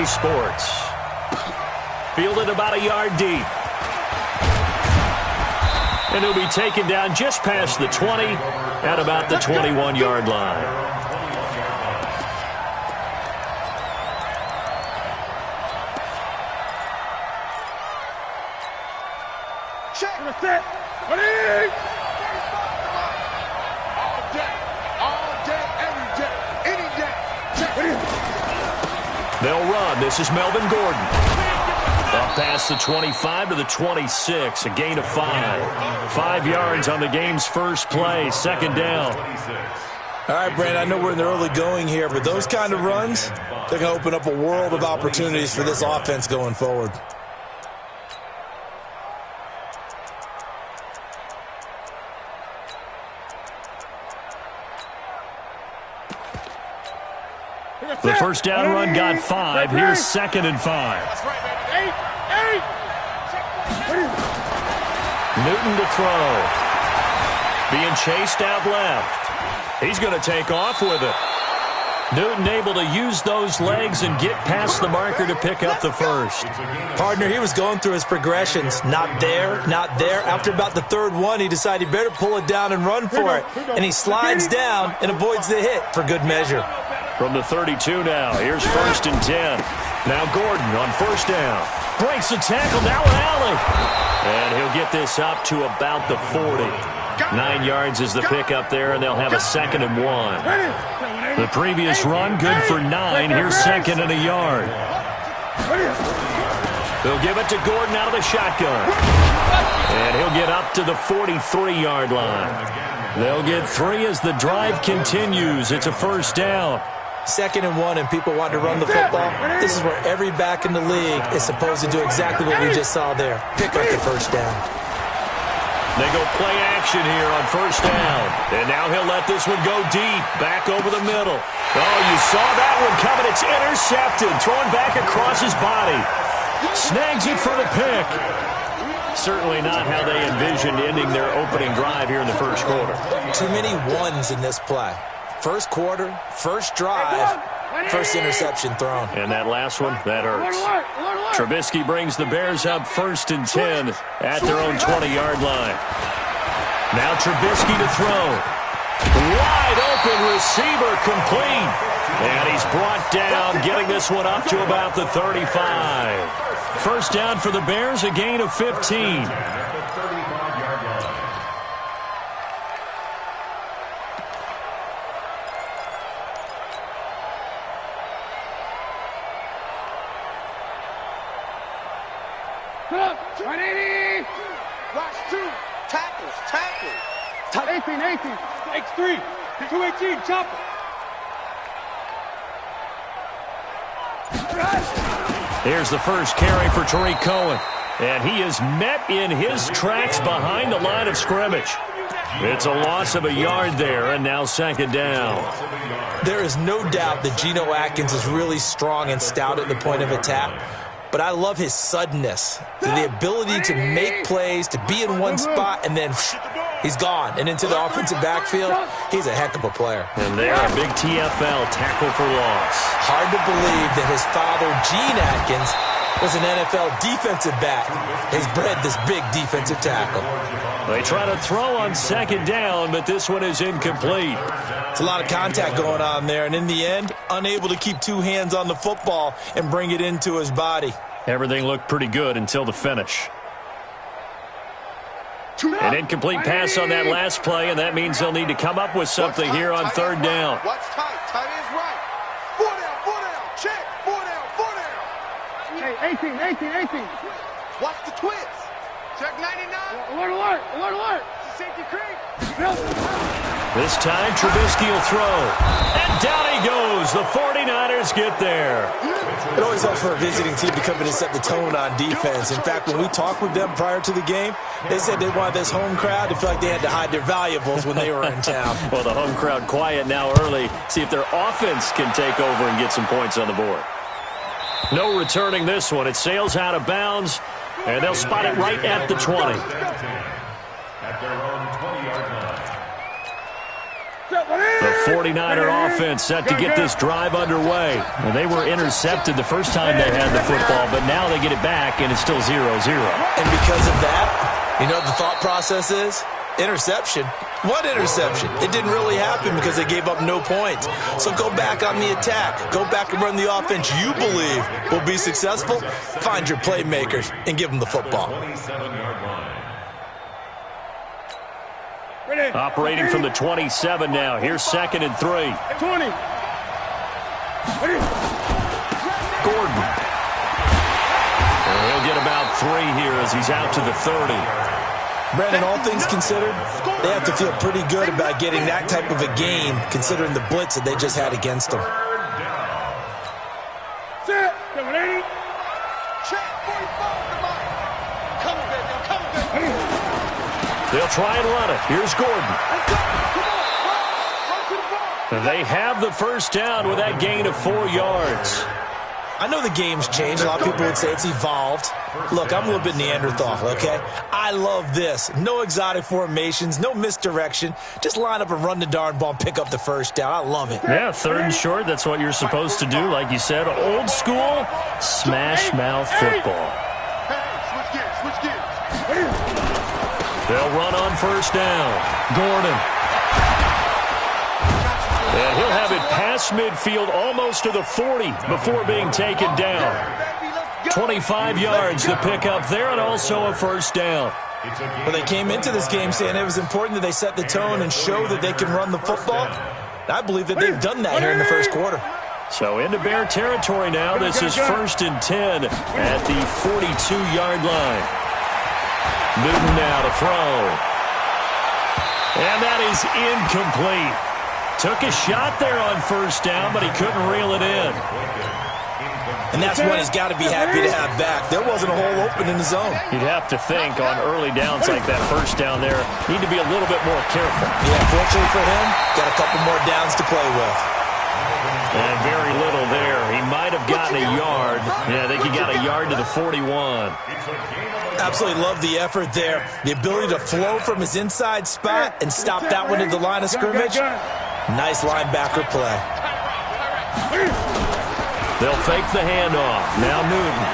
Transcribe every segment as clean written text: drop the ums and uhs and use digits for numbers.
EA Sports. Fielded about a yard deep. And he'll be taken down just past the 20 at about the 21-yard line. Check. Ready? All day, every day, any day. Check. They'll run. This is Melvin Gordon. Up past the 25 to the 26, a gain of 5. 5 yards on the game's first play, second down. All right, Brandon, I know we're in the early going here, but those kind of runs, they're going to open up a world of opportunities for this offense going forward. The first down run got 5. Here's 2nd and 5. That's right, baby. 8. Newton to throw. Being chased out left. He's going to take off with it. Newton able to use those legs and get past the marker to pick up the first. Partner, he was going through his progressions. Not there, not there. After about the third one, he decided he better pull it down and run for it. And he slides down and avoids the hit for good measure. From the 32 now, here's 1st and 10. Now Gordon on first down. Breaks the tackle, now an alley. And he'll get this up to about the 40. 9 yards is the pickup there, and they'll have a 2nd and 1. The previous run, good for 9. Here's 2nd and a yard. They'll give it to Gordon out of the shotgun. And he'll get up to the 43-yard line. They'll get 3 as the drive continues. It's a first down. 2nd and 1, and people want to run the football. This is where every back in the league is supposed to do exactly what we just saw there. Pick up the first down. They go play action here on first down. And now he'll let this one go deep, back over the middle. Oh, you saw that one coming. It's intercepted, thrown back across his body. Snags it for the pick. Certainly not how they envisioned ending their opening drive here in the first quarter. Too many ones in this play. First quarter, first drive, first interception thrown. And that last one, that hurts. Trubisky brings the Bears up 1st and 10 at their own 20-yard line. Now Trubisky to throw. Wide open receiver complete. And he's brought down, getting this one up to about the 35. First down for the Bears, a gain of 15. Watch 2. Tackles. 18. X3. 218. Chopper. Here's the first carry for Tariq Cohen. And he is met in his tracks behind the line of scrimmage. It's a loss of a yard there, and now 2nd down. There is no doubt that Geno Atkins is really strong and stout at the point of attack. But I love his suddenness, the ability to make plays, to be in one spot, and then he's gone. And into the offensive backfield, he's a heck of a player. And there, a big TFL, tackle for loss. Hard to believe that his father, Gene Atkins, was an NFL defensive back. He's bred this big defensive tackle. They try to throw on 2nd down, but this one is incomplete. It's a lot of contact going on there, and in the end, unable to keep 2 hands on the football and bring it into his body. Everything looked pretty good until the finish. An incomplete pass on that last play, and that means they'll need to come up with something here on 3rd down. Watch tight. Tight is right. 4 down. Check. 4 down. Hey, 18. Watch the twist. Check 99. Alert. Safety creek. This time, Trubisky will throw. And down he goes. The 49ers get there. It always helps for a visiting team to come in and set the tone on defense. In fact, when we talked with them prior to the game, they said they wanted this home crowd to feel like they had to hide their valuables when they were in town. Well, the home crowd quiet now early. See if their offense can take over and get some points on the board. No returning this one. It sails out of bounds, and they'll spot it right at the 20. At their own 20-yard line. The 49er offense set to get this drive underway. Well, they were intercepted the first time they had the football, but now they get it back, and it's still 0-0. And because of that, you know what the thought process is? Interception. What interception? It didn't really happen because they gave up no points. So go back on the attack. Go back and run the offense you believe will be successful. Find your playmakers and give them the football. Operating from the 27 now. Here's 2nd and 3. 20. Gordon. And he'll get about 3 here as he's out to the 30. Brandon, all things considered, they have to feel pretty good about getting that type of a game considering the blitz that they just had against them. Set. Number 80. Check 45. Come on, baby. Come on, baby. They'll try and run it. Here's Gordon. They have the first down with that gain of 4 yards. I know the game's changed. A lot of people would say it's evolved. Look, I'm a little bit Neanderthal, okay? I love this. No exotic formations, no misdirection. Just line up and run the darn ball and pick up the first down. I love it. Yeah, 3rd and short. That's what you're supposed to do. Like you said, old school, smash mouth football. Hey, switch gears. They'll run on first down. Gordon. And he'll have it past midfield almost to the 40 before being taken down. 25 yards to pick up there and also a first down. Well, they came into this game saying it was important that they set the tone and show that they can run the football. I believe that they've done that here in the first quarter. So into Bear territory now. This is 1st and 10 at the 42-yard line. Newton now to throw. And that is incomplete. Took a shot there on first down, but he couldn't reel it in. And that's one he's got to be happy to have back. There wasn't a hole open in the zone. You'd have to think on early downs like that first down there, need to be a little bit more careful. Yeah, fortunately for him, got a couple more downs to play with. And very little there. He might have gotten a yard. Yeah, I think he got a yard to the 41. Absolutely love the effort there. The ability to flow from his inside spot and stop that one at the line of scrimmage. Nice linebacker play. They'll fake the handoff. Now Newton.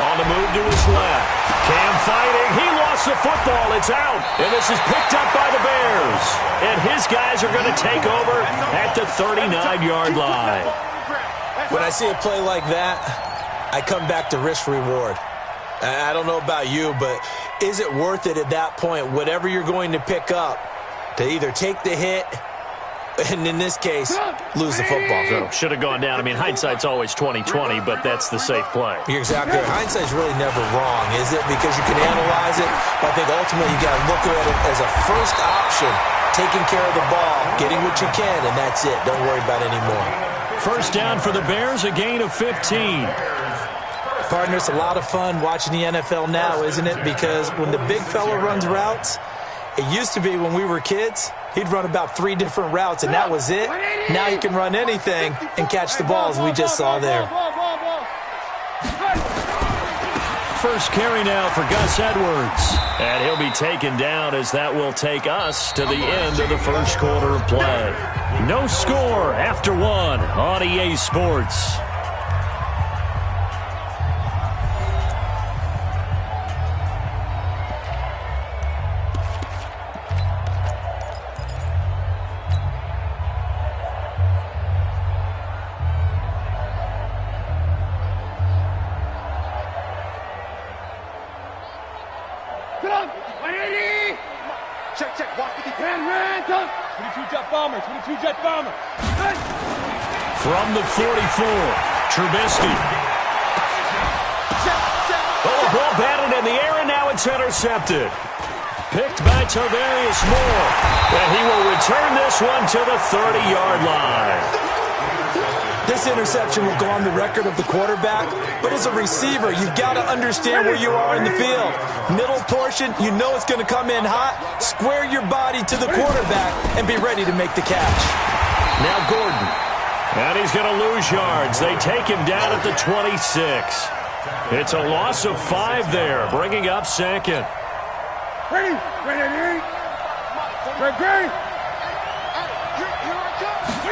On the move to his left. Cam fighting. He lost the football. It's out. And this is picked up by the Bears. And his guys are going to take over at the 39-yard line. When I see a play like that, I come back to risk-reward. I don't know about you, but is it worth it at that point, whatever you're going to pick up, to either take the hit and, in this case, lose the football? So, should have gone down. I mean, hindsight's always 20/20, but that's the safe play. You're exactly right. Hindsight's really never wrong, is it? Because you can analyze it, but I think ultimately you got to look at it as a first option, taking care of the ball, getting what you can, and that's it. Don't worry about it anymore. First down for the Bears, a gain of 15. Partner, it's a lot of fun watching the NFL now, isn't it? Because when the big fella runs routes, it used to be when we were kids, he'd run about 3 different routes, and that was it. Now he can run anything and catch the balls we just saw there. First carry now for Gus Edwards. And he'll be taken down as that will take us to the end of the first quarter of play. No score after 1 on EA Sports. Check. Watch the defense. Ran, 22 jet bomber. 22 jet bomber. From the 44, Trubisky. Oh, a ball batted in the air, and now it's intercepted. Picked by Tarvarius Moore. And he will return this one to the 30-yard line. This interception will go on the record of the quarterback, but as a receiver, you've got to understand where you are in the field. Middle portion, you know it's going to come in hot. Square your body to the quarterback and be ready to make the catch. Now Gordon. And he's going to lose yards. They take him down at the 26. It's a loss of 5 there, bringing up 2nd. Ready. Ready.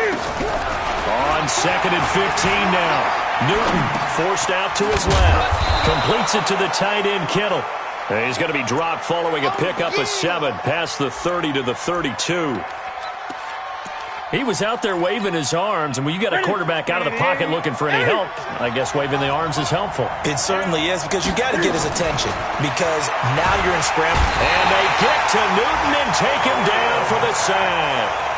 On 2nd and 15 now. Newton forced out to his left. Completes it to the tight end, Kittle. And he's going to be dropped following a pickup of 7 past the 30 to the 32. He was out there waving his arms, and when you got a quarterback out of the pocket looking for any help, I guess waving the arms is helpful. It certainly is, because you got to get his attention, because now you're in scramble. And they get to Newton and take him down for the sack.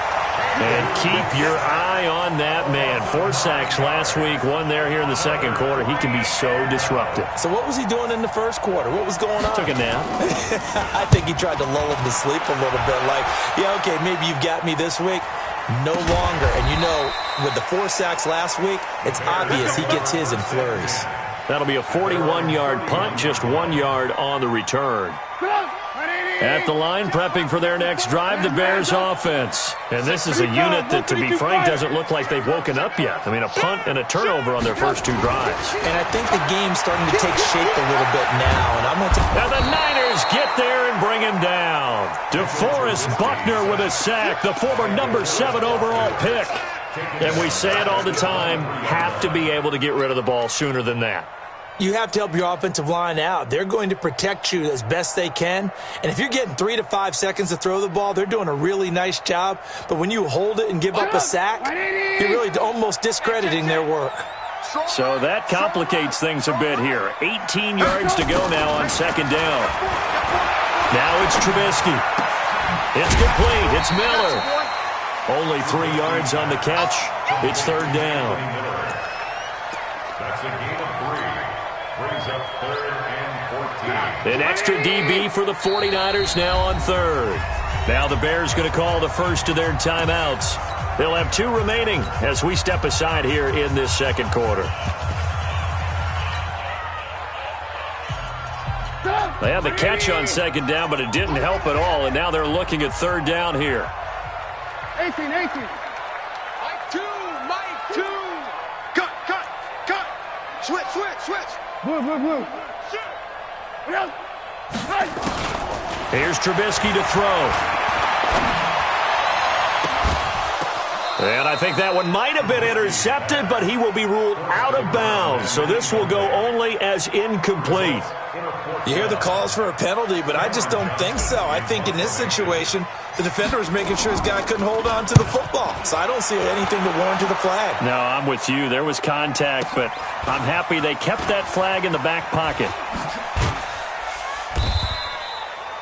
And keep your eye on that man. 4 sacks last week, 1 there here in the second quarter. He can be so disruptive. So what was he doing in the first quarter? What was going on? Took a nap. I think he tried to lull him to sleep a little bit. Like, yeah, okay, maybe you've got me this week. No longer. And you know, with the 4 sacks last week, it's obvious he gets his in flurries. That'll be a 41-yard punt, just 1 yard on the return. At the line, prepping for their next drive, the Bears offense. And this is a unit that, to be frank, doesn't look like they've woken up yet. I mean, a punt and a turnover on their first 2 drives. And I think the game's starting to take shape a little bit now. And the Niners get there and bring him down. DeForest Buckner with a sack, the former number 7 overall pick. And we say it all the time, have to be able to get rid of the ball sooner than that. You have to help your offensive line out. They're going to protect you as best they can. And if you're getting 3 to 5 seconds to throw the ball, they're doing a really nice job. But when you hold it and give up a sack, you're really almost discrediting their work. So that complicates things a bit here. 18 yards to go now on 2nd down. Now it's Trubisky. It's complete. It's Miller. Only 3 yards on the catch. It's 3rd down. That's a gain of 3. Brings up 3rd and 14. An extra DB for the 49ers now on 3rd. Now the Bears going to call the first of their timeouts. They'll have 2 remaining as we step aside here in this second quarter. They had the catch on 2nd down, but it didn't help at all, and now they're looking at 3rd down here. 18. Mike 2. Cut. Switch. Blue. Here's Trubisky to throw. And I think that one might have been intercepted, but he will be ruled out of bounds. So this will go only as incomplete. You hear the calls for a penalty, but I just don't think so. I think in this situation, the defender was making sure his guy couldn't hold on to the football. So I don't see anything to warrant the flag. No, I'm with you. There was contact, but I'm happy they kept that flag in the back pocket.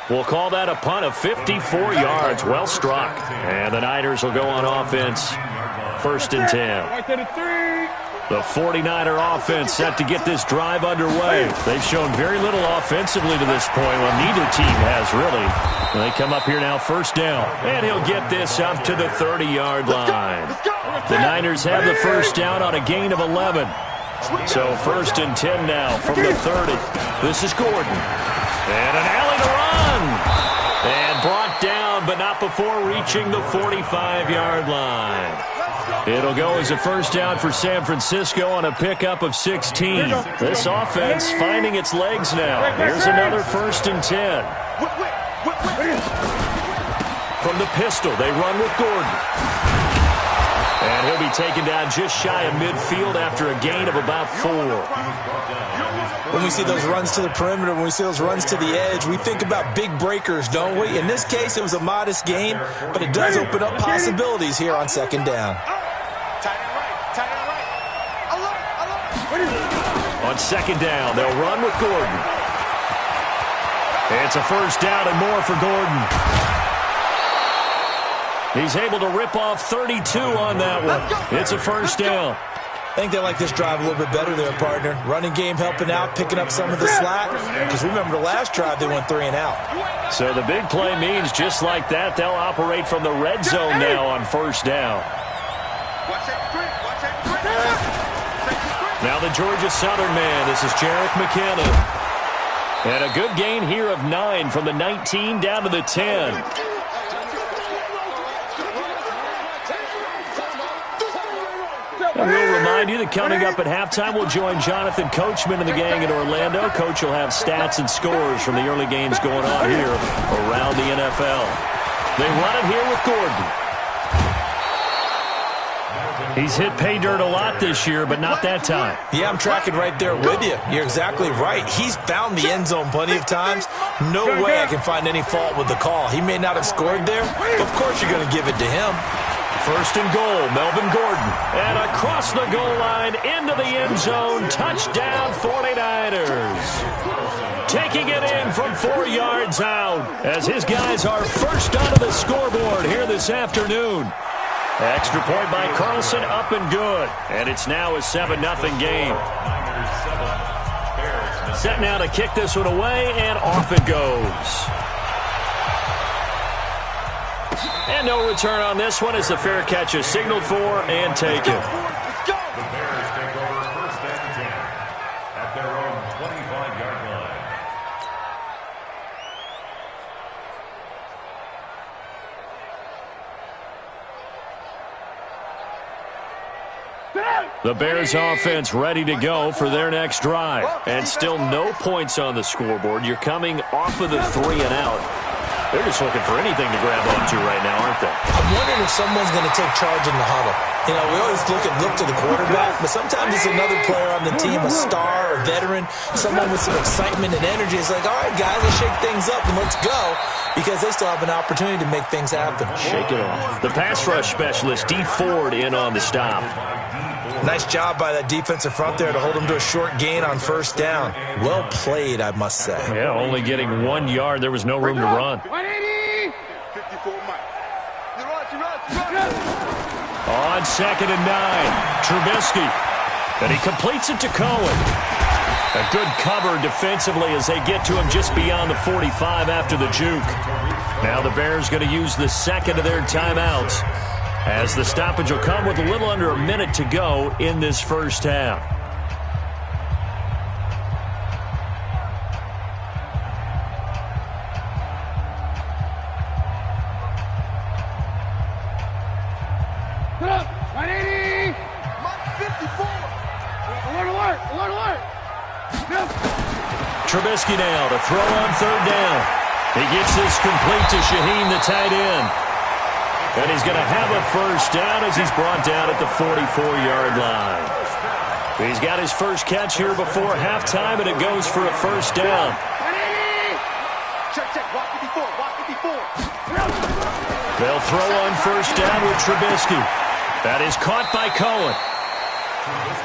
We'll call that a punt of 54 yards. Well struck. And the Niners will go on offense. 1st and 10. The 49er offense set to get this drive underway. They've shown very little offensively to this point. Well, neither team has, really. And they come up here now, 1st down. And he'll get this up to the 30-yard line. The Niners have the 1st down on a gain of 11. So 1st and 10 now from the 30. This is Gordon. And an alley to run. And brought down, but not before reaching the 45-yard line. It'll go as a 1st down for San Francisco on a pickup of 16. This offense finding its legs now. Here's another 1st and 10. From the pistol, they run with Gordon. And he'll be taken down just shy of midfield after a gain of about 4. When we see those runs to the perimeter, when we see those runs to the edge, we think about big breakers, don't we? In this case, it was a modest gain, but it does open up possibilities here on 2nd down. On 2nd down, they'll run with Gordon. It's a 1st down and more for Gordon. He's able to rip off 32 on that one. It's a 1st down. I think they like this drive a little bit better there, partner. Running game helping out, picking up some of the slack. Because remember the last drive, they went 3 and out. So the big play means just like that, they'll operate from the red zone now on 1st down. Now the Georgia Southern man. This is Jerick McKinnon. And a good gain here of 9 from the 19 down to the 10. And we'll remind you that coming up at halftime, we'll join Jonathan Coachman and the gang in Orlando. Coach will have stats and scores from the early games going on here around the NFL. They run it here with Gordon. He's hit pay dirt a lot this year, but not that time. Yeah, I'm tracking right there with you. You're exactly right. He's found the end zone plenty of times. No way I can find any fault with the call. He may not have scored there, but of course you're going to give it to him. First and goal, Melvin Gordon. And across the goal line, into the end zone. Touchdown, 49ers. Taking it in from 4 yards out as his guys are first onto the scoreboard here this afternoon. Extra point by Carlson, up and good. And it's now a 7-0 game. Set now to kick this one away, and off it goes. And no return on this one as the fair catch is signaled for and taken. The Bears take over first and 10 at their own 25-yard line. The Bears offense ready to go for their next drive. And still no points on the scoreboard. You're coming off of the 3 and out. They're just looking for anything to grab onto right now, aren't they? I'm wondering if someone's going to take charge in the huddle. You know, we always look to the quarterback, but sometimes it's another player on the team, a star, a veteran, someone with some excitement and energy. It's like, all right, guys, let's shake things up and let's go, because they still have an opportunity to make things happen. Shake it off. The pass rush specialist, D. Ford, in on the stop. Nice job by that defensive front there to hold them to a short gain on first down. Well played, I must say. Yeah, only getting 1 yard. There was no room to run. 180. 54 Mike. On 2nd and 9, Trubisky. And he completes it to Cohen. A good cover defensively as they get to him just beyond the 45 after the juke. Now the Bears going to use the second of their timeouts, as the stoppage will come with a little under a minute to go in this first half. Put up. 180. Mike 54. Alert. Trubisky now to throw on 3rd down. He gets this complete to Shaheen, the tight end. And he's going to have a first down as he's brought down at the 44-yard line. He's got his first catch here before halftime, and it goes for a first down. Check. Block 54. They'll throw on first down with Trubisky. That is caught by Cohen.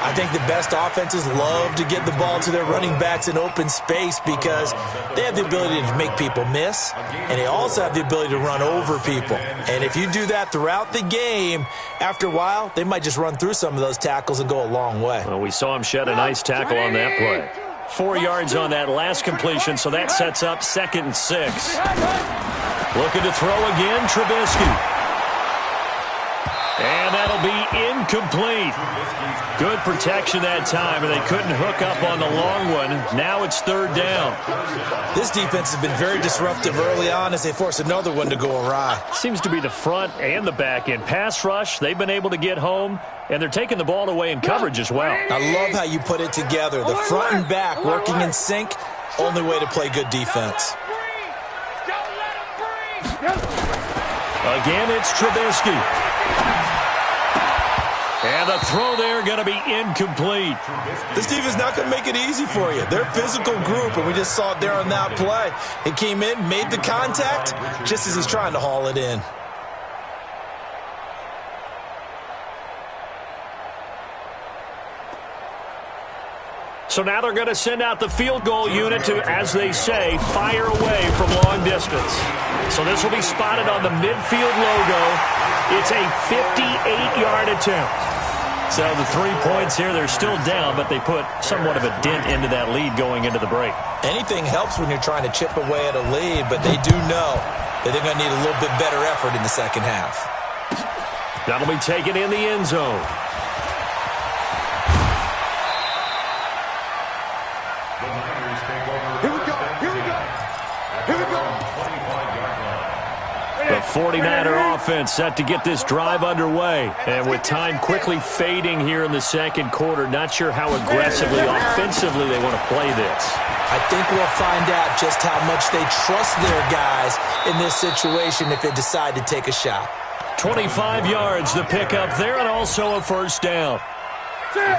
I think the best offenses love to get the ball to their running backs in open space because they have the ability to make people miss, and they also have the ability to run over people. And if you do that throughout the game, after a while, they might just run through some of those tackles and go a long way. Well, we saw him shed a nice tackle on that play. 4 yards on that last completion, so that sets up 2nd and 6. Looking to throw again, Trubisky. And that'll be incomplete. Good protection that time, and they couldn't hook up on the long one. Now it's 3rd down. This defense has been very disruptive early on as they force another one to go awry. Seems to be the front and the back end. Pass rush, they've been able to get home, and they're taking the ball away in coverage as well. I love how you put it together. The front and back working in sync, only way to play good defense. Again, it's Trubisky. And the throw there going to be incomplete. This team is not going to make it easy for you. They're a physical group, and we just saw it there on that play. It came in, made the contact, just as he's trying to haul it in. So now they're going to send out the field goal unit to, as they say, fire away from long distance. So this will be spotted on the midfield logo. It's a 58-yard attempt. So the 3 points here, they're still down, but they put somewhat of a dent into that lead going into the break. Anything helps when you're trying to chip away at a lead, but they do know that they're going to need a little bit better effort in the second half. That'll be taken in the end zone. The 49er offense set to get this drive underway. And with time quickly fading here in the second quarter, not sure how aggressively, offensively they want to play this. I think we'll find out just how much they trust their guys in this situation if they decide to take a shot. 25 yards, the pickup there, and also a first down.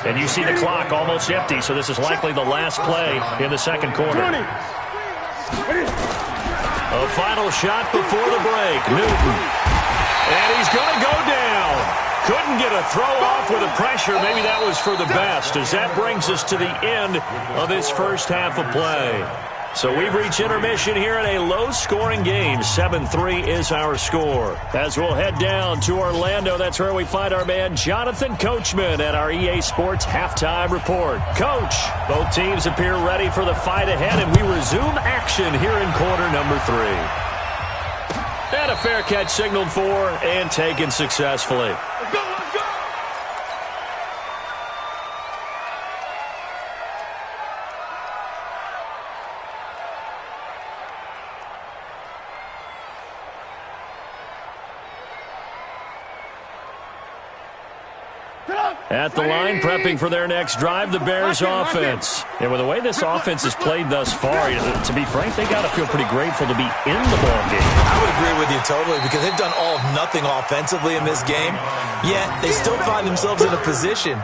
And you see the clock almost empty, so this is likely the last play in the second quarter. A final shot before the break. Newton. And he's going to go down. Couldn't get a throw off with the pressure. Maybe that was for the best, as that brings us to the end of this first half of play. So we've reached intermission here in a low-scoring game. 7-3 is our score. As we'll head down to Orlando, that's where we find our man Jonathan Coachman at our EA Sports Halftime Report. Coach, both teams appear ready for the fight ahead, and we resume action here in quarter number 3. And a fair catch signaled for and taken successfully. Let's go, let's go! At the line, prepping for their next drive, the Bears offense. And with the way this offense has played thus far, to be frank, they got to feel pretty grateful to be in the ball game. I would agree with you totally, because they've done all of nothing offensively in this game, yet they still find themselves in a position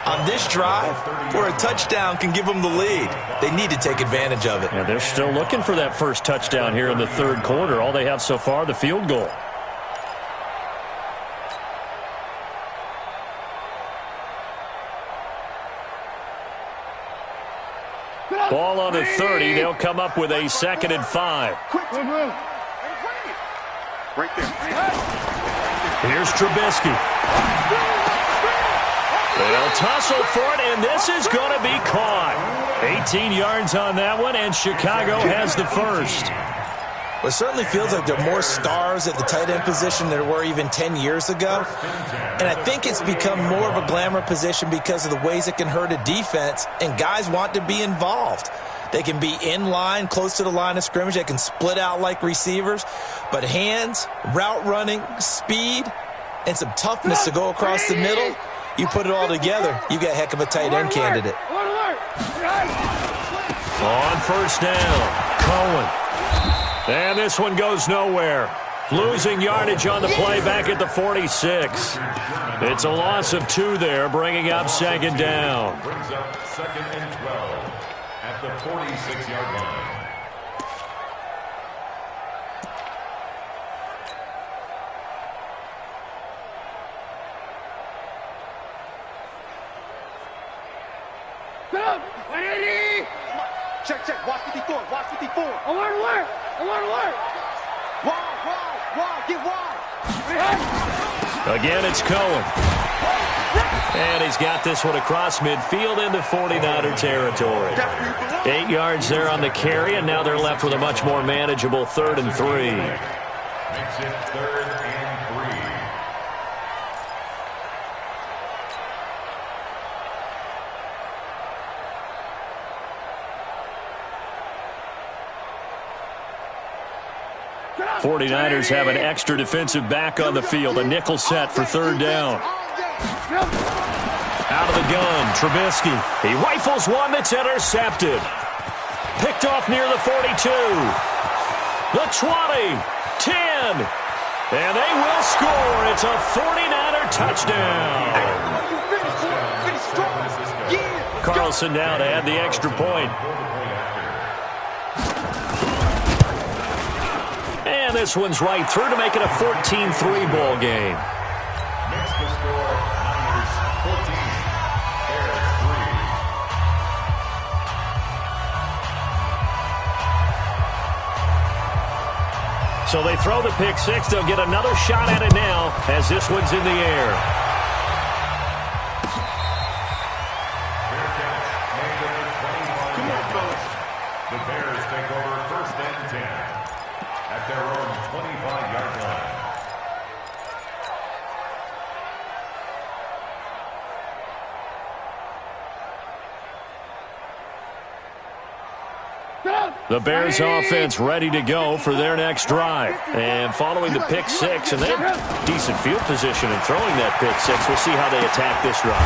on this drive where a touchdown can give them the lead. They need to take advantage of it. And they're still looking for that first touchdown here in the third quarter. All they have so far, the field goal. Ball on the 30. They'll come up with a 2nd and 5. Right there. Here's Trubisky. They'll tussle for it, and this is going to be caught. 18 yards on that one, and Chicago has the first. Well, it certainly feels like there are more stars at the tight end position than there were even 10 years ago. And I think it's become more of a glamour position because of the ways it can hurt a defense, and guys want to be involved. They can be in line, close to the line of scrimmage. They can split out like receivers. But hands, route running, speed, and some toughness to go across the middle, you put it all together, you got a heck of a tight end candidate. On first down, Cohen. And this one goes nowhere. Losing yardage on the play back at the 46. It's a loss of 2 there, bringing up 2nd down. Brings up 2nd and 12 at the 46-yard line. Check. Watch 54. Watch 54. Alert. Wide. Get wide. Again, it's Cohen. And he's got this one across midfield into 49er territory. 8 yards there on the carry, and now they're left with a much more manageable 3rd and 3. Makes it 3rd and 3. 49ers have an extra defensive back on the field. A nickel set for 3rd down. Out of the gun, Trubisky. He rifles one that's intercepted. Picked off near the 42. The 20. 10. And they will score. It's a 49er touchdown. Carlson now to add the extra point. And this one's right through to make it a 14-3 ball game. Makes the score Niners 14, Bears 3. So they throw the pick 6. They'll get another shot at it now as this one's in the air. Fair catch made at the 25-yard line. The Bears take over 1st and 10 at their own 25-yard line. The Bears offense ready to go for their next drive. And following the pick 6, and they have decent field position in throwing that pick 6. We'll see how they attack this drive.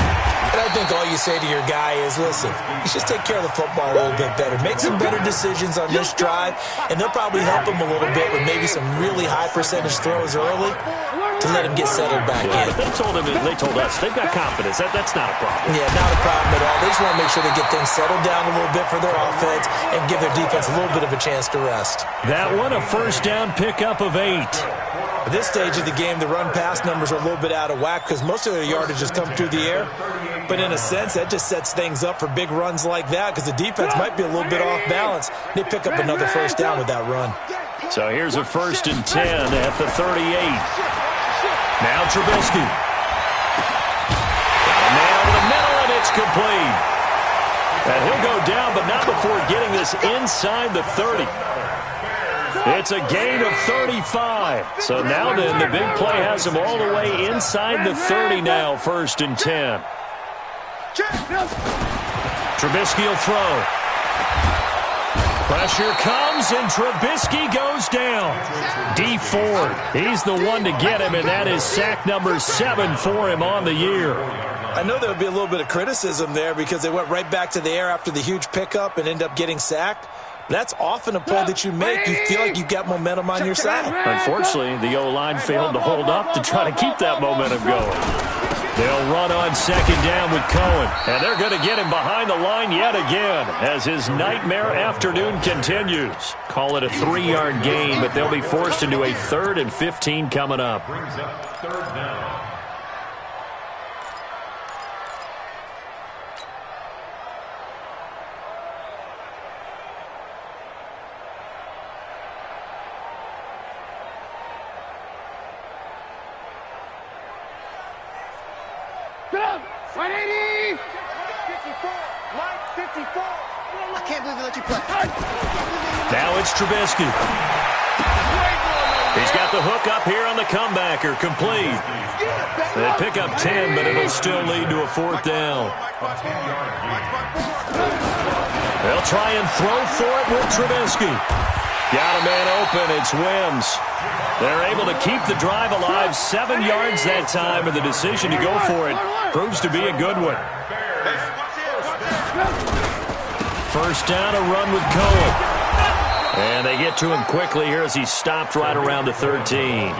And I think all you say to your guy is, listen, let's just take care of the football a little bit better. Make some better decisions on this drive, and they'll probably help him a little bit with maybe some really high percentage throws early. to let him get settled back in. But they told us they've got confidence. That's not a problem. Yeah, not a problem at all. They just want to make sure they get things settled down a little bit for their offense and give their defense a little bit of a chance to rest. That one, a first down pickup of 8. At this stage of the game, the run-pass numbers are a little bit out of whack because most of their yardage has come through the air. But in a sense, that just sets things up for big runs like that because the defense might be a little bit off balance. They pick up another first down with that run. So here's a 1st and 10 at the 38. Now Trubisky. Got a man over the middle, and it's complete. And he'll go down, but not before getting this inside the 30. It's a gain of 35. So now then, the big play has him all the way inside the 30 now, 1st and 10. Trubisky will throw. Pressure comes, and Trubisky goes down. D Ford, he's the one to get him, and that is sack number 7 for him on the year. I know there would be a little bit of criticism there because they went right back to the air after the huge pickup and end up getting sacked. That's often a play that you make. You feel like you've got momentum on your side. Unfortunately, the O-line failed to hold up to try to keep that momentum going. They'll run on 2nd down with Cohen, and they're going to get him behind the line yet again as his nightmare afternoon continues. Call it a 3-yard gain, but they'll be forced into a 3rd and 15 coming up. Brings up 3rd down. I can't believe they let you play. Now it's Trubisky. He's got the hook up here on the comebacker, complete. They pick up 10, but it'll still lead to a 4th down. They'll try and throw for it with Trubisky. Got a man open, it's Wims. They're able to keep the drive alive, 7 yards that time, and the decision to go for it proves to be a good one. 1st down, a run with Cohen. And they get to him quickly here as he stopped right around the 13.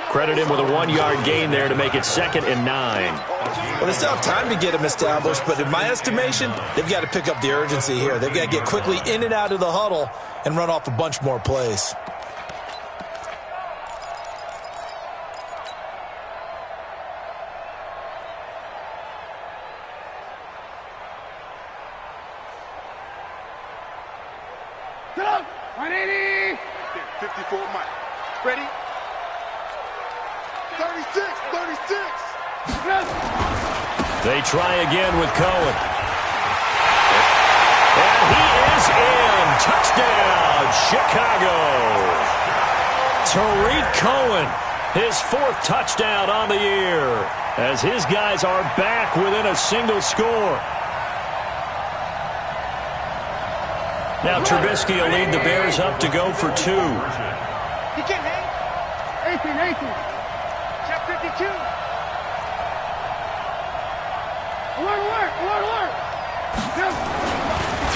Credit him with a 1-yard gain there to make it 2nd and 9. Well, they still have time to get him established, but in my estimation, they've got to pick up the urgency here. They've got to get quickly in and out of the huddle and run off a bunch more plays. Get up! 180! 54, Mike. Ready? 36, 36! They try again with Cohen. And he is in. Touchdown, Chicago. Tariq Cohen, his 4th touchdown on the year, as his guys are back within a single score. Now Trubisky will lead the Bears up to go for 2. You can't hang. 18. Check 52. Alert.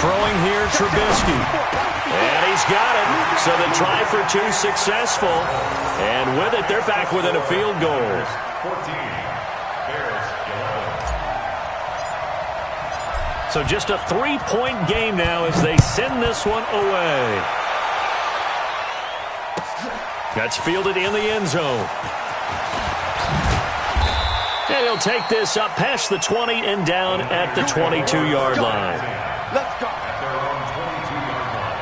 Throwing here, Trubisky. And he's got it. So the try for 2 successful. And with it, they're back within a field goal. 14. Bears 11. So just a 3-point game now as they send this one away. That's fielded in the end zone. And he'll take this up past the 20 and down at the 22-yard line. Let's go. At their own 22-yard line.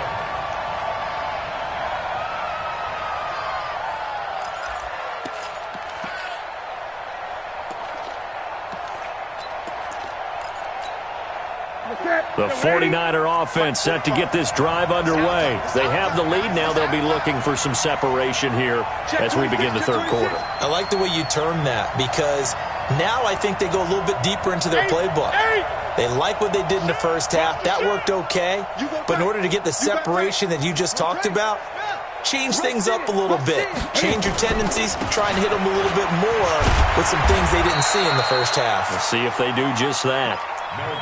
The 49er offense set to get this drive underway. They have the lead now. They'll be looking for some separation here as we begin the 3rd quarter. I like the way you term that because now I think they go a little bit deeper into their playbook. They like what they did in the 1st half. That worked okay. But in order to get the separation that you just talked about, change things up a little bit. Change your tendencies. Try and hit them a little bit more with some things they didn't see in the 1st half. We'll see if they do just that.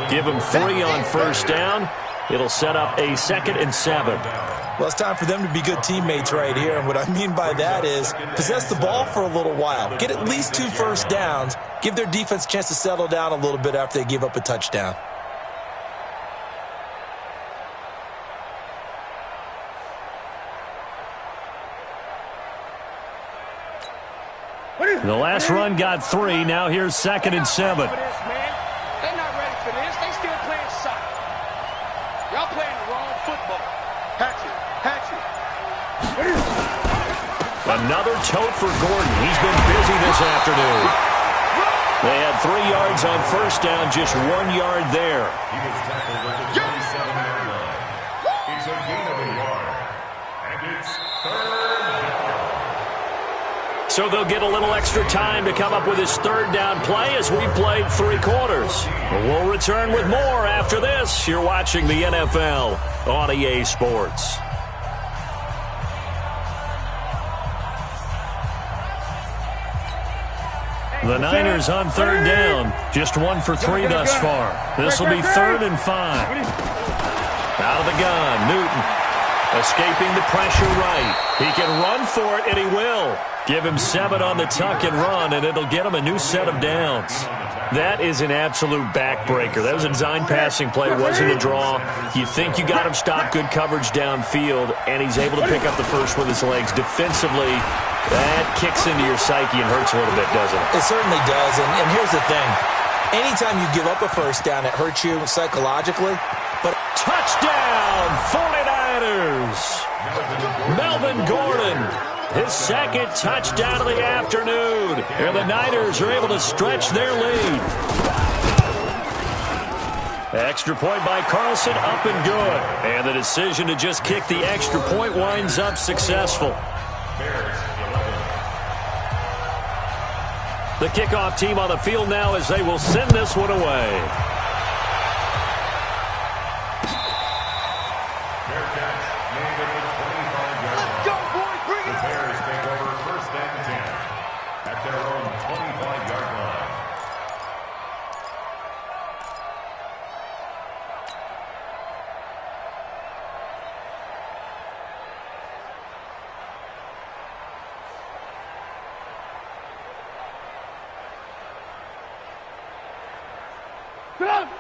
Give them 3 on 1st down. It'll set up a 2nd and 7. Well, it's time for them to be good teammates right here. And what I mean by that is possess the ball for a little while. Get at least 2 first downs. Give their defense a chance to settle down a little bit after they give up a touchdown. The last run got 3. Now here's 2nd and 7. They're not ready for this. They still playing soccer. Y'all playing the wrong football. Hatchet. Another tote for Gordon. He's been busy this afternoon. They had 3 yards on first down, just 1 yard there. He was tackled at the 27-yard line. It's a gain of a yard. And it's 3rd down. So they'll get a little extra time to come up with his 3rd down play as we played 3 quarters. We'll return with more after this. You're watching the NFL on EA Sports. The Niners on 3rd down. Just 1 for 3 thus far. This will be 3rd and 5. Out of the gun, Newton. Escaping the pressure right. He can run for it, and he will. Give him 7 on the tuck and run, and it'll get him a new set of downs. That is an absolute backbreaker. That was a design passing play. Wasn't a draw. You think you got him stopped, good coverage downfield, and he's able to pick up the first with his legs. Defensively, that kicks into your psyche and hurts a little bit, doesn't it? It certainly does, and here's the thing. Anytime you give up a first down, it hurts you psychologically. But touchdown, 49ers! Melvin Gordon, his 2nd touchdown of the afternoon. And the Niners are able to stretch their lead. Extra point by Carlson, up and good. And the decision to just kick the extra point winds up successful. The kickoff team on the field now as they will send this one away.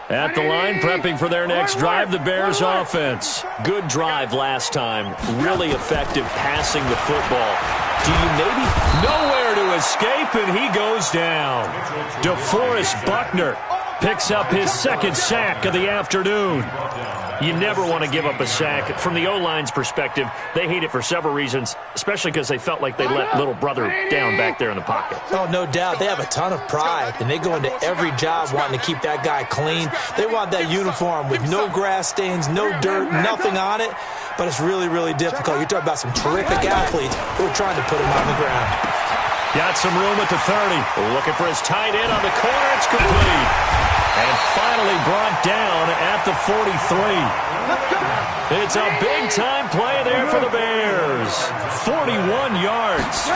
At the line, prepping for their next drive, the Bears offense. Good drive last time. Really effective passing the football. Do you maybe nowhere to escape, and he goes down. DeForest Buckner picks up his 2nd sack of the afternoon. You never want to give up a sack. From the O-line's perspective, they hate it for several reasons, especially because they felt like they let little brother down back there in the pocket. Oh, no doubt. They have a ton of pride, and they go into every job wanting to keep that guy clean. They want that uniform with no grass stains, no dirt, nothing on it, but it's really, really difficult. You're talking about some terrific athletes who are trying to put him on the ground. Got some room at the 30. Looking for his tight end on the corner. It's complete. And finally brought down at the 43. It's a big-time play there for the Bears. 41 yards.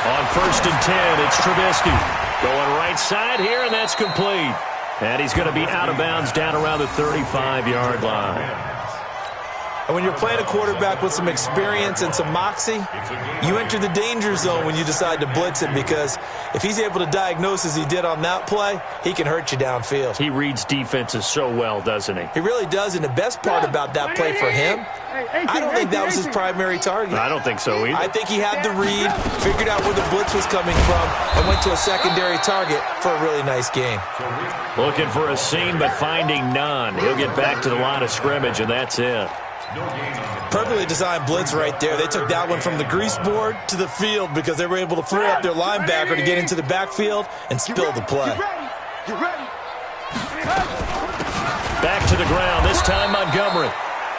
On 1st and 10, it's Trubisky. Going right side here, and that's complete. And he's going to be out of bounds down around the 35-yard line. And when you're playing a quarterback with some experience and some moxie, you enter the danger zone when you decide to blitz him, because if he's able to diagnose as he did on that play, he can hurt you downfield. He reads defenses so well, doesn't he? He really does, and the best part about that play for him, I don't think that was his primary target. I don't think so either. I think he had the read, figured out where the blitz was coming from, and went to a secondary target for a really nice gain. Looking for a seam, but finding none. He'll get back to the line of scrimmage, and that's it. Perfectly designed blitz right there. They took that one from the grease board to the field because they were able to free up their linebacker to get into the backfield and spill the play. Back to the ground, this time Montgomery.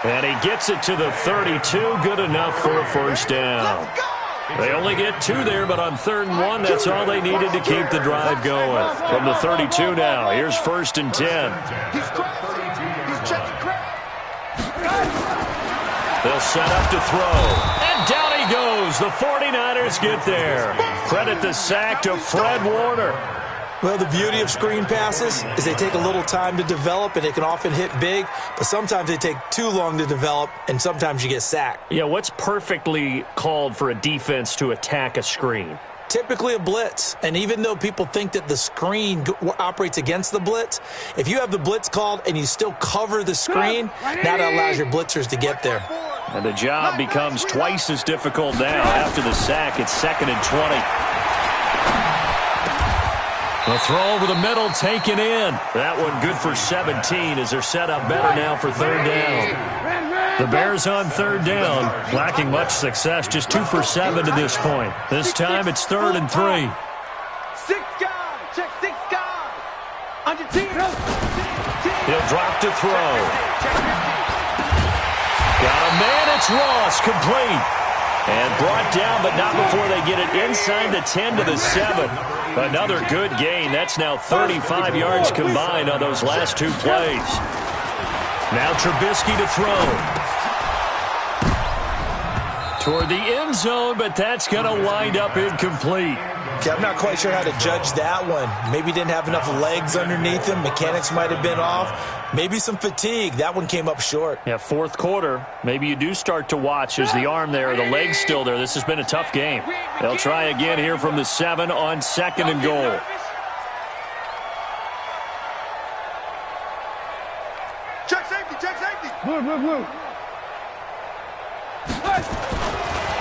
And he gets it to the 32, good enough for a first down. They only get 2 there, but on 3rd and 1, that's all they needed to keep the drive going. From the 32 now, here's 1st and 10. They'll set up to throw. And down he goes. The 49ers get there. Credit the sack to Fred Warner. Well, the beauty of screen passes is they take a little time to develop, and they can often hit big, but sometimes they take too long to develop, and sometimes you get sacked. Yeah, what's perfectly called for a defense to attack a screen? Typically a blitz, and even though people think that the screen operates against the blitz, if you have the blitz called and you still cover the screen, that allows your blitzers to get there. And the job becomes twice as difficult now after the sack. It's 2nd and 20. The throw over the middle taken in. That one good for 17 as they're set up better now for 3rd down. The Bears on 3rd down, lacking much success, just 2 for 7 to this point. This time it's 3rd and 3. 6 guys. Check 6 guys. On your team. He'll drop to throw. Got a man, it's Ross, complete. And brought down, but not before they get it inside the 10 to the 7. Another good gain. That's now 35 yards combined on those last 2 plays. Now Trubisky to throw. Toward the end zone, but that's going to wind up incomplete. Okay, I'm not quite sure how to judge that one. Maybe didn't have enough legs underneath him. Mechanics might have been off. Maybe some fatigue. That one came up short. Yeah, 4th quarter. Maybe you do start to watch as the arm there, the leg's still there. This has been a tough game. They'll try again here from the 7 on 2nd and goal. Check safety. Check safety. Blue.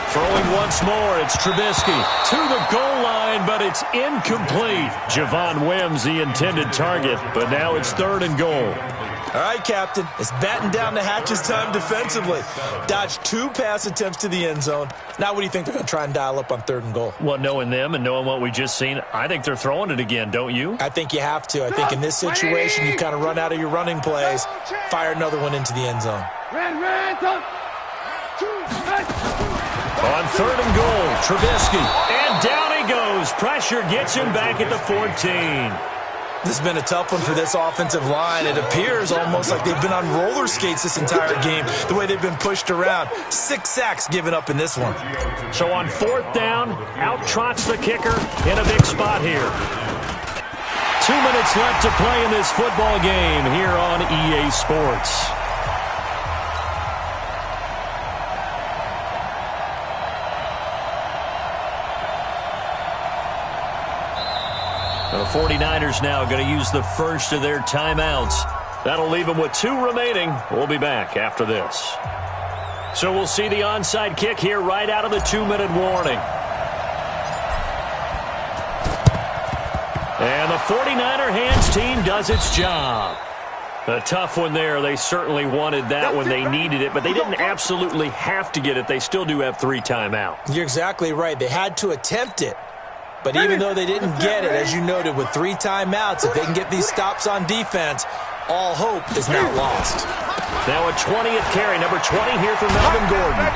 Throwing once more, it's Trubisky to the goal line, but it's incomplete. Javon Wims, the intended target, but now it's 3rd and goal. All right, Captain, it's batten down the hatches time defensively. Dodged 2 pass attempts to the end zone. Now what do you think they're going to try and dial up on 3rd and goal? Well, knowing them and knowing what we just seen, I think they're throwing it again, don't you? I think you have to. I think in this situation, you kind of run out of your running plays, fire another one into the end zone. On 3rd and goal, Trubisky. And down he goes. Pressure gets him back at the 14. This has been a tough one for this offensive line. It appears almost like they've been on roller skates this entire game, the way they've been pushed around. 6 sacks given up in this one. So on 4th down, out trots the kicker in a big spot here. 2 minutes left to play in this football game here on EA Sports. The 49ers now going to use the first of their timeouts. That'll leave them with 2 remaining. We'll be back after this. So we'll see the onside kick here right out of the 2-minute warning. And the 49er hands team does its job. A tough one there. They certainly wanted that when they needed it, but they didn't absolutely have to get it. They still do have 3 timeouts. You're exactly right. They had to attempt it. But even though they didn't get it, as you noted, with 3 timeouts, if they can get these stops on defense, all hope is not lost. Now a 20th carry, number 20 here for Melvin Gordon.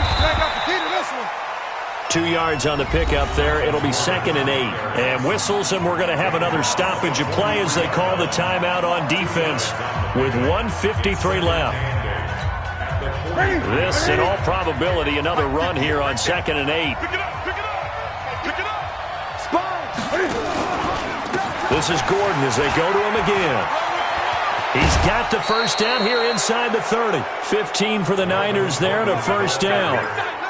2 yards on the pickup there. It'll be 2nd and 8. And whistles, and we're going to have another stoppage of play as they call the timeout on defense with 1:53 left. This, in all probability, another run here on 2nd and 8. This is Gordon as they go to him again. He's got the first down here inside the 30. 15 for the Niners there and a first down.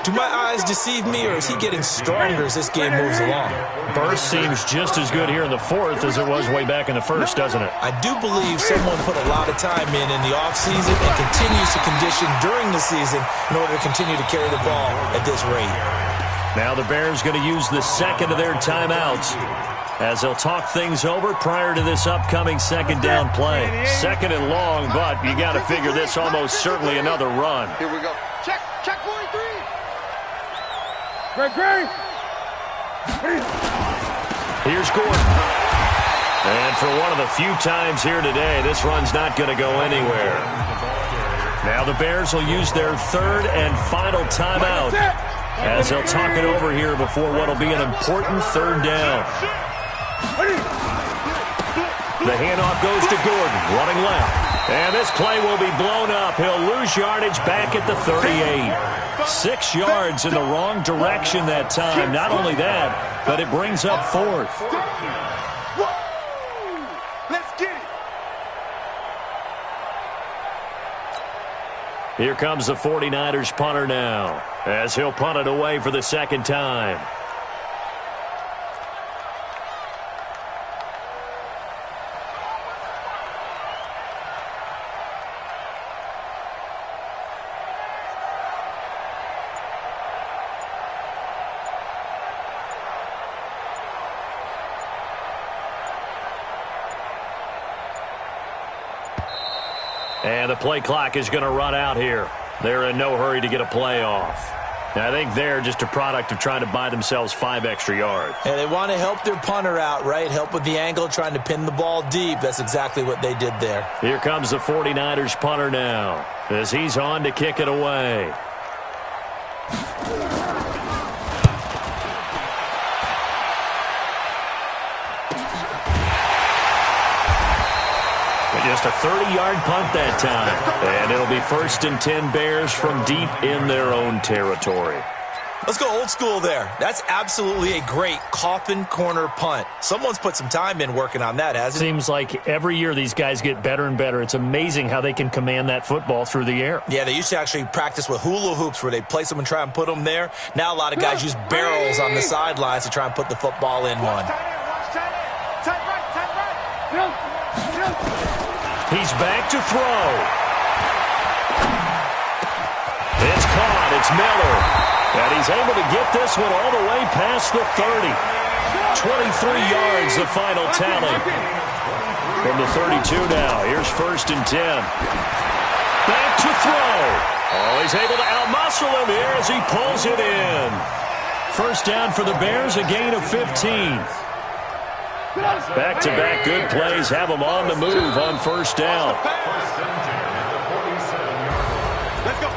Do my eyes deceive me, or is he getting stronger as this game moves along? Burst seems just as good here in the 4th as it was way back in the 1st, doesn't it? I do believe someone put a lot of time in the offseason and continues to condition during the season in order to continue to carry the ball at this rate. Now the Bears going to use the 2nd of their timeouts as they'll talk things over prior to this upcoming 2nd down play. 2nd and long, but you got to figure this almost certainly another run. Here we go. Check 43. Great. Here's Gordon. And for one of the few times here today, this run's not going to go anywhere. Now the Bears will use their 3rd and final timeout as they'll talk it over here before what will be an important 3rd down. The handoff goes to Gordon, running left. And this play will be blown up. He'll lose yardage back at the 38. 6 yards in the wrong direction that time. Not only that, but it brings up 4th. Here comes the 49ers punter now, as he'll punt it away for the second time. And the play clock is going to run out here. They're in no hurry to get a play off. I think they're just a product of trying to buy themselves 5 extra yards. And they want to help their punter out, right? Help with the angle, trying to pin the ball deep. That's exactly what they did there. Here comes the 49ers punter now, as he's on to kick it away. Just a 30-yard punt that time. And it'll be 1st and 10 Bears from deep in their own territory. Let's go old school there. That's absolutely a great coffin corner punt. Someone's put some time in working on that, hasn't it? Seems like every year these guys get better and better. It's amazing how they can command that football through the air. Yeah, they used to actually practice with hula hoops where they place them and try and put them there. Now a lot of guys use barrels on the sidelines to try and put the football in one. He's back to throw. It's caught. It's Miller. And he's able to get this one all the way past the 30. 23 yards, the final tally. From the 32 now. Here's 1st and 10. Back to throw. Oh, he's able to outmuscle him here as he pulls it in. 1st down for the Bears, a gain of 15. Back-to-back good plays have them on the move on 1st down.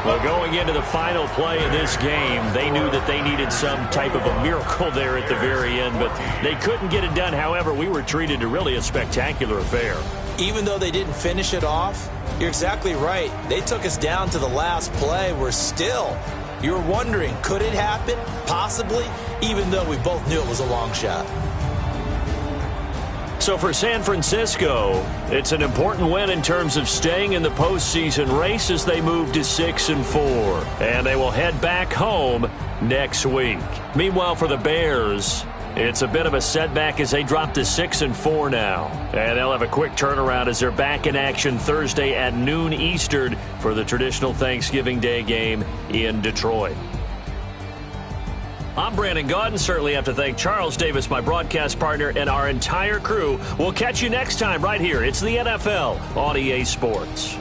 Well, going into the final play of this game, they knew that they needed some type of a miracle there at the very end, but they couldn't get it done. However, we were treated to really a spectacular affair. Even though they didn't finish it off, you're exactly right. They took us down to the last play. We're still, you're wondering, could it happen? Possibly, even though we both knew it was a long shot. So for San Francisco, it's an important win in terms of staying in the postseason race as they move to 6-4. And they will head back home next week. Meanwhile, for the Bears, it's a bit of a setback as they drop to 6-4 now. And they'll have a quick turnaround as they're back in action Thursday at noon Eastern for the traditional Thanksgiving Day game in Detroit. I'm Brandon Gaudin. Certainly have to thank Charles Davis, my broadcast partner, and our entire crew. We'll catch you next time right here. It's the NFL on EA Sports.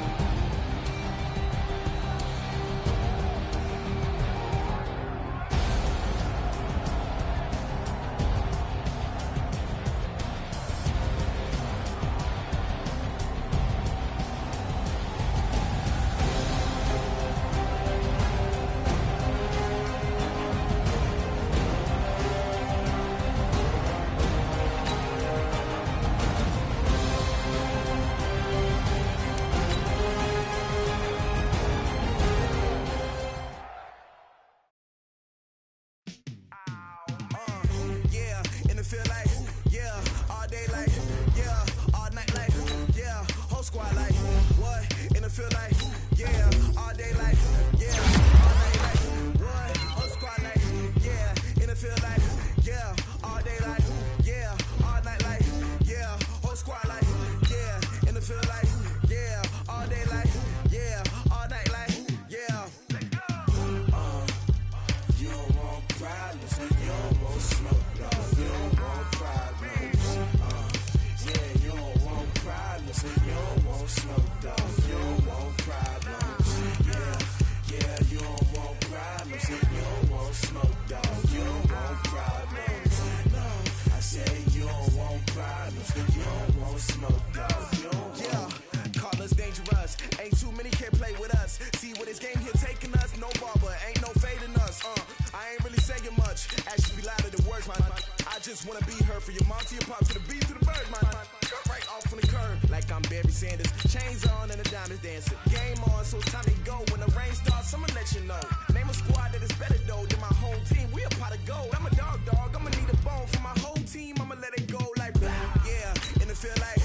just wanna be her for your mom to your pop to the beat to the bird, man. Cut right off on the curb like I'm Barry Sanders. Chains on and the diamonds dancing. Game on, so it's time to go. When the rain starts, I'ma let you know. Name a squad that is better though than my home team. We a pot of gold. I'm a dog. I'ma need a bone for my whole team. I'ma let it go like blah. Yeah, and it feel like